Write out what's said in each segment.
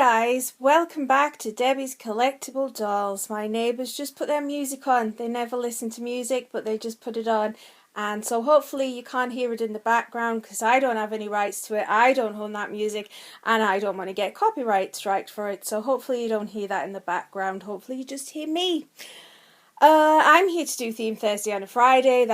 guys, welcome back to Debbie's Collectible Dolls. My neighbours just put their music on. They never listen to music, but they just put it on. And so hopefully you can't hear it in the background because I don't have any rights to it. I don't own that music and I don't want to get copyright striked for it. So hopefully you don't hear that in the background. Hopefully you just hear me. I'm here to do Theme Thursday on a Friday.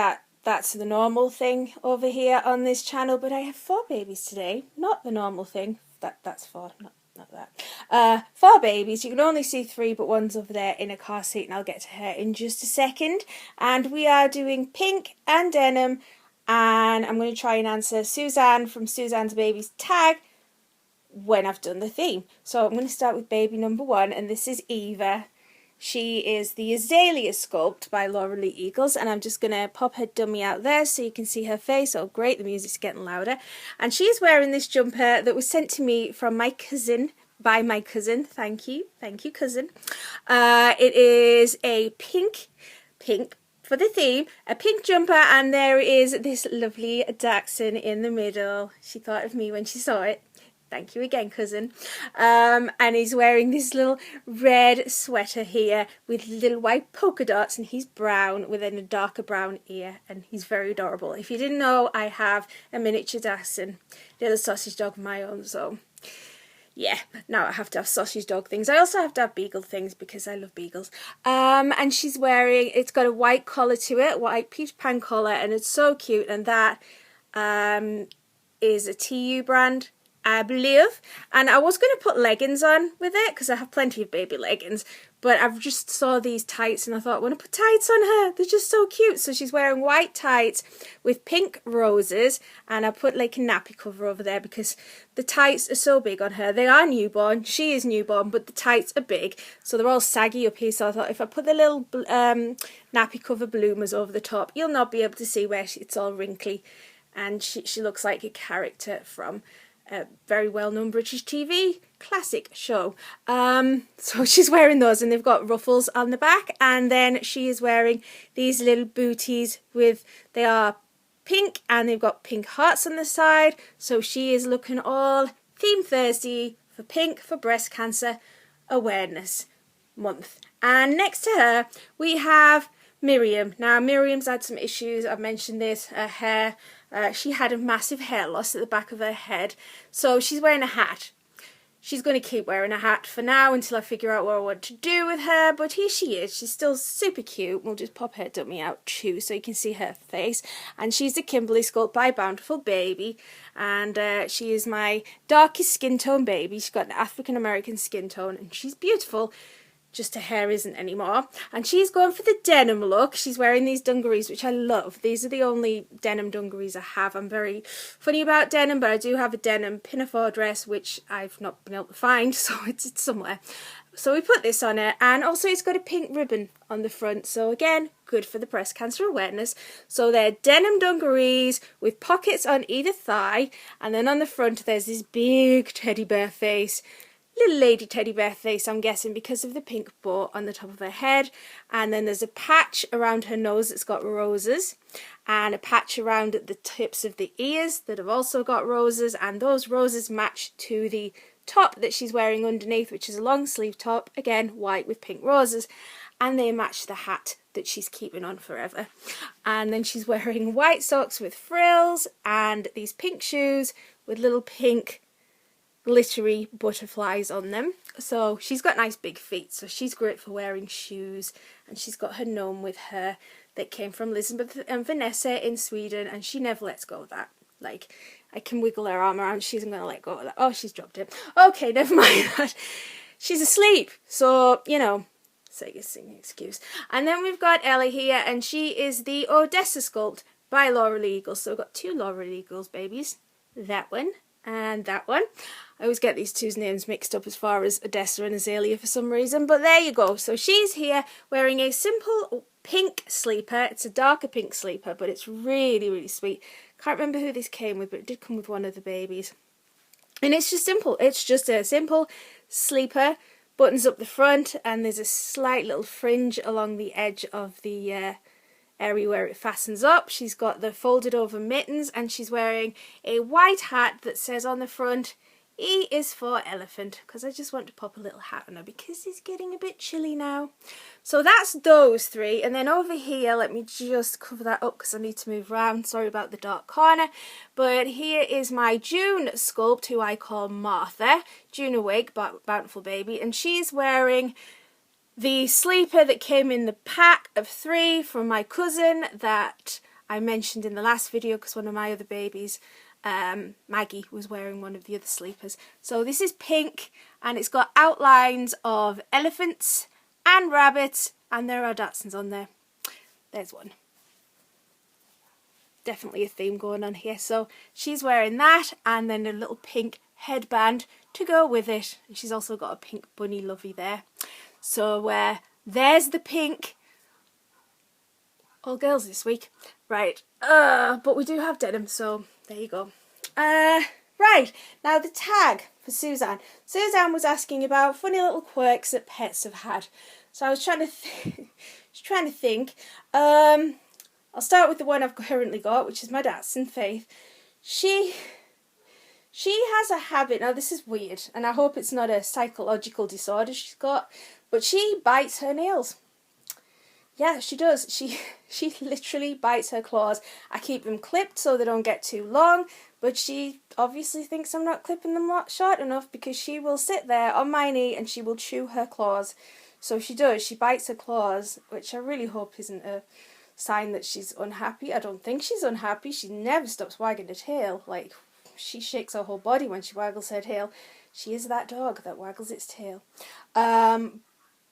That's the normal thing over here on this channel. But I have 4 babies today. Not the normal thing. That's 4, not that. 4 babies. You can only see 3, but one's over there in a car seat, and I'll get to her in just a second. And we are doing pink and denim, and I'm going to try and answer Suzanne from Suzansbabies tag when I've done the theme. So I'm going to start with baby number 1, and this is Eva. She is the Azalea Sculpt by Laura Lee Eagles, and I'm just going to pop her dummy out there so you can see her face. Oh great, the music's getting louder. And she's wearing this jumper that was sent to me from my cousin, by my cousin. Thank you cousin. It is a pink for the theme, a pink jumper, and there is this lovely dachshund in the middle. She thought of me when she saw it. Thank you again, cousin. And he's wearing this little red sweater here with little white polka dots, and he's brown with a darker brown ear, and he's very adorable. If you didn't know, I have a miniature dachshund, little sausage dog of my own, so yeah, now I have to have sausage dog things. I also have to have beagle things because I love beagles. And she's wearing, it's got a white collar to it, white Peter Pan collar, and it's so cute, and that is a TU brand, I believe. And I was going to put leggings on with it because I have plenty of baby leggings, but I've just saw these tights and I thought, I want to put tights on her. They're just so cute. So she's wearing white tights with pink roses, and I put like a nappy cover over there because the tights are so big on her. They are newborn. She is newborn, but the tights are big, so they're all saggy up here. So I thought if I put the little nappy cover bloomers over the top, you'll not be able to see where it's all wrinkly, and she looks like a character from a very well-known British TV classic show. So she's wearing those, and they've got ruffles on the back, and then she is wearing these little booties they are pink, and they've got pink hearts on the side. So she is looking all Theme Thursday for pink for Breast Cancer Awareness Month. And next to her we have Miriam. Now Miriam's had some issues. I've mentioned this, her hair. She had a massive hair loss at the back of her head, so she's wearing a hat. She's going to keep wearing a hat for now until I figure out what I want to do with her, but here she is. She's still super cute. We'll just pop her dummy out too so you can see her face. And she's the Kimberly Sculpt by Bountiful Baby, and she is my darkest skin tone baby. She's got an African American skin tone, and she's beautiful. Just her hair isn't anymore. And she's going for the denim look. She's wearing these dungarees, which I love. These are the only denim dungarees I have. I'm very funny about denim, but I do have a denim pinafore dress, which I've not been able to find, so it's somewhere. So we put this on her, and also it's got a pink ribbon on the front. So again, good for the breast cancer awareness. So they're denim dungarees with pockets on either thigh, and then on the front there's this big teddy bear face. Little lady teddy bear face, I'm guessing, because of the pink bow on the top of her head. And then there's a patch around her nose that's got roses, and a patch around the tips of the ears that have also got roses, and those roses match to the top that she's wearing underneath, which is a long sleeve top, again white with pink roses, and they match the hat that she's keeping on forever. And then she's wearing white socks with frills and these pink shoes with little pink glittery butterflies on them. So she's got nice big feet, so she's great for wearing shoes. And she's got her gnome with her that came from Elizabeth and Vanessa in Sweden, and she never lets go of that. Like, I can wiggle her arm around, she isn't going to let go of that. Oh, she's dropped it. Okay, never mind that. She's asleep, so, you know, say a singing excuse. And then we've got Ellie here, and she is the Odessa Sculpt by Laura Lee Eagles. So we've got 2 Laura Lee Eagles babies. That one and that one. I always get these 2's names mixed up as far as Odessa and Azalea for some reason, but there you go. So she's here wearing a simple pink sleeper. It's a darker pink sleeper, but it's really, really sweet. Can't remember who this came with, but it did come with one of the babies. And it's just simple. It's just a simple sleeper, buttons up the front, and there's a slight little fringe along the edge of the area where it fastens up. She's got the folded over mittens, and she's wearing a white hat that says on the front, E is for elephant, because I just want to pop a little hat on her because it's getting a bit chilly now. So that's those three, and then over here, let me just cover that up because I need to move around. Sorry about the dark corner. But here is my June sculpt, who I call Martha. June awake, bountiful baby, and she's wearing the sleeper that came in the pack of 3 from my cousin that I mentioned in the last video, because one of my other babies, Maggie, was wearing one of the other sleepers. So this is pink, and it's got outlines of elephants and rabbits, and there are Dachshunds on there. There's one. Definitely a theme going on here. So she's wearing that, and then a little pink headband to go with it. And she's also got a pink bunny lovey there. So there's the pink. All girls this week. Right. But we do have denim, so there you go. Right, now the tag for Suzanne. Suzanne was asking about funny little quirks that pets have had. So I was trying to think. I'll start with the one I've currently got, which is my Dachshund, Faith. She has a habit, now this is weird, and I hope it's not a psychological disorder she's got, but she bites her nails. Yeah, she does. She literally bites her claws. I keep them clipped so they don't get too long, but she obviously thinks I'm not clipping them short enough, because she will sit there on my knee and she will chew her claws. So she does. She bites her claws, which I really hope isn't a sign that she's unhappy. I don't think she's unhappy. She never stops wagging her tail. Like, she shakes her whole body when she waggles her tail. She is that dog that waggles its tail.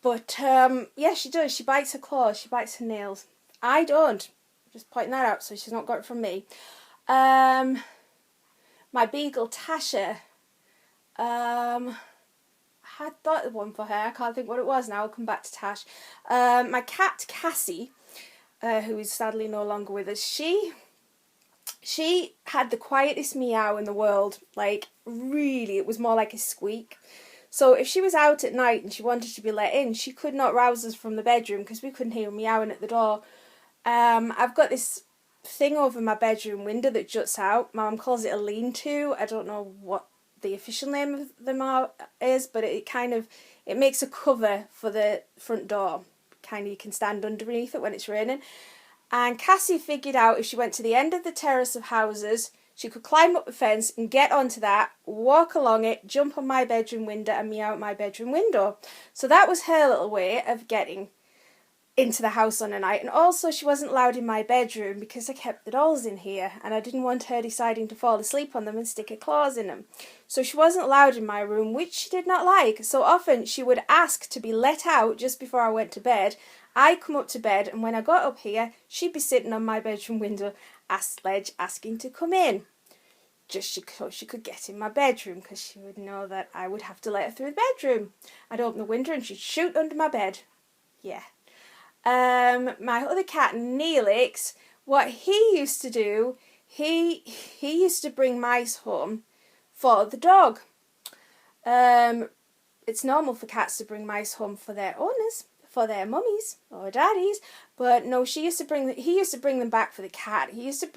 But yeah, she does. She bites her claws. She bites her nails. I don't. Just pointing that out so she's not got it from me. My beagle Tasha. I had thought of one for her. I can't think what it was now. I'll come back to Tash. My cat Cassie, who is sadly no longer with us. She had the quietest meow in the world. Like, really, it was more like a squeak. So if she was out at night and she wanted to be let in, she could not rouse us from the bedroom because we couldn't hear her meowing at the door. I've got this thing over my bedroom window that juts out. My mum calls it a lean-to. I don't know what the official name of them is, but it makes a cover for the front door. Kind of, you can stand underneath it when it's raining. And Cassie figured out if she went to the end of the terrace of houses, she could climb up the fence and get onto that, walk along it, jump on my bedroom window and meow out my bedroom window. So that was her little way of getting into the house on a night. And also she wasn't allowed in my bedroom because I kept the dolls in here and I didn't want her deciding to fall asleep on them and stick her claws in them. So she wasn't allowed in my room, which she did not like. So often she would ask to be let out just before I went to bed. I'd come up to bed, and when I got up here, she'd be sitting on my bedroom window ledge asking to come in. Just so she could get in my bedroom, because she would know that I would have to let her through the bedroom. I'd open the window and she'd shoot under my bed. Yeah. My other cat, Neelix, what he used to do, he used to bring mice home for the dog. It's normal for cats to bring mice home for their owners, for their mummies or daddies, but no, he used to bring them back for the cat. He used to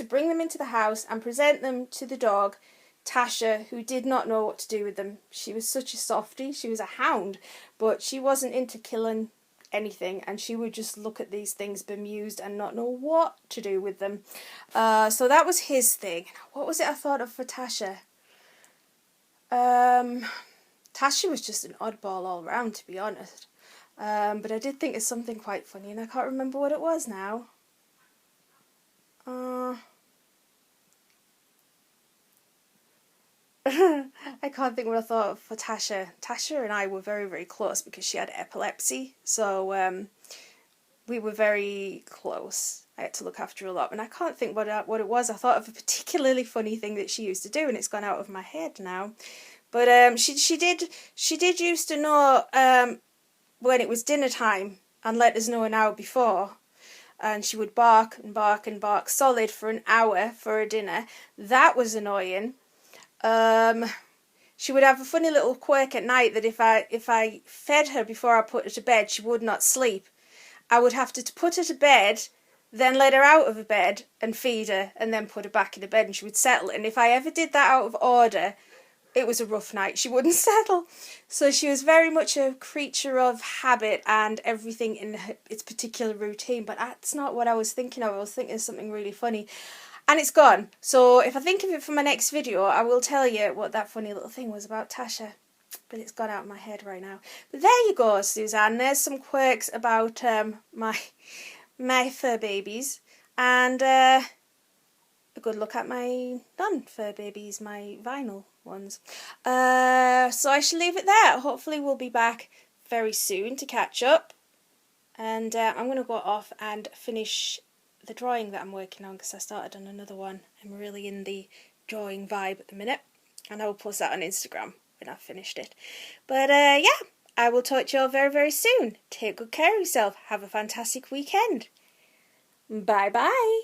bring them into the house and present them to the dog, Tasha, who did not know what to do with them. She was such a softie. She was a hound, but she wasn't into killing anything, and she would just look at these things bemused and not know what to do with them. So that was his thing. What was it I thought of for Tasha? Tasha was just an oddball all round, to be honest. But I did think of something quite funny, and I can't remember what it was now. I can't think what I thought of for Tasha. Tasha and I were very, very close because she had epilepsy, so we were very close. I had to look after her a lot, and I can't think what it was. I thought of a particularly funny thing that she used to do, and it's gone out of my head now. But she did used to know when it was dinner time and let us know an hour before. And she would bark and bark and bark solid for an hour for a dinner. That was annoying. She would have a funny little quirk at night that if I fed her before I put her to bed, she would not sleep. I would have to put her to bed, then let her out of the bed and feed her, and then put her back in the bed, and she would settle. And if I ever did that out of order, it was a rough night. She wouldn't settle. So she was very much a creature of habit and everything in its particular routine. But that's not what I was thinking of. I was thinking of something really funny. And it's gone. So if I think of it for my next video, I will tell you what that funny little thing was about Tasha. But it's gone out of my head right now. But there you go, Suzanne. There's some quirks about my fur babies. And a good look at my non-fur babies, my vinyl ones. So I shall leave it there. Hopefully we'll be back very soon to catch up. And I'm going to go off and finish the drawing that I'm working on, because I started on another one. I'm really in the drawing vibe at the minute, and I will post that on Instagram when I've finished it. But yeah, I will talk to you all very, very soon. Take good care of yourself. Have a fantastic weekend. Bye bye.